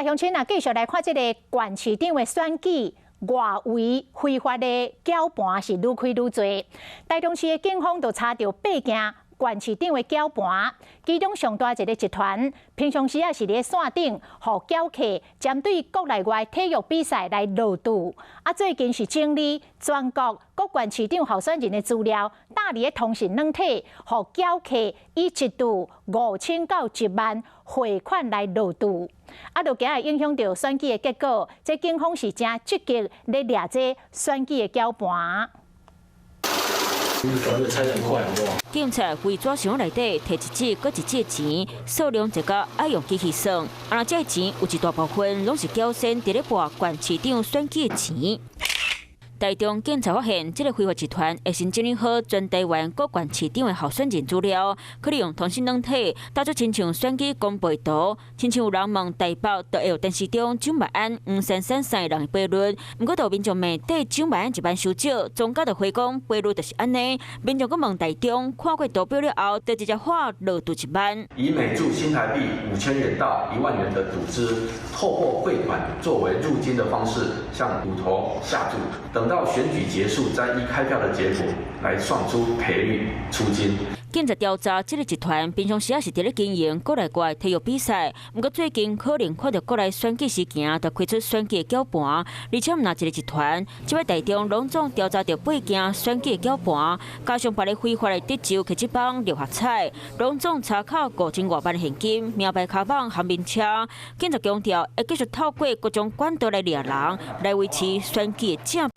乡亲啊，继续来看这个县市长的选举，外围非法的搅拌是愈开愈多。台中市的警方就查到8件县市长的搅拌，其中上大一个集团，平常时是伫线顶，互搅客针对国内外体育比赛来落赌。最近是整理全国各县市长候选人的资料，搭伫通讯软体，互搅客以一度5000到1万汇款来落赌。就今日影响到选举的结果，这警方是正积极咧抓这选举的搅拌。警察为纸箱内底摕一纸搁一纸钱，数量一个爱用机器算，而这钱有一大部分拢是缴先伫咧拨县市长选举的钱。台中警察发现，这个非法集团会先整理好全台湾各县市长的候选人资料，可利用通讯软体打出亲像选举公布图，亲像有人问台北就会有电视中蒋万安、黄珊珊3个人的赔率，不过有民众骂对蒋万安1万收少，总价就回讲赔率就是安尼。民众阁问台中看过图表了后，就直接划落赌1万。以每注新台币5000元到1万元的赌资，透过汇款作为入金的方式，向赌头下注，等到选举结束，再依开票的结果来算出赔率出金。警察调查，这个集团平常时也是伫咧经营国内外体育比赛，不过最近可能看到国内选举事件，就开出选举的搅拌，而且毋那一个集团，即摆台中拢总调查到8件选举的搅拌，加上别个非法的得州、去这帮六合彩，拢总查扣5000多万现金、名牌卡棒和名车。警察强调，会继续透过各种管道来抓人，来维持选举的正。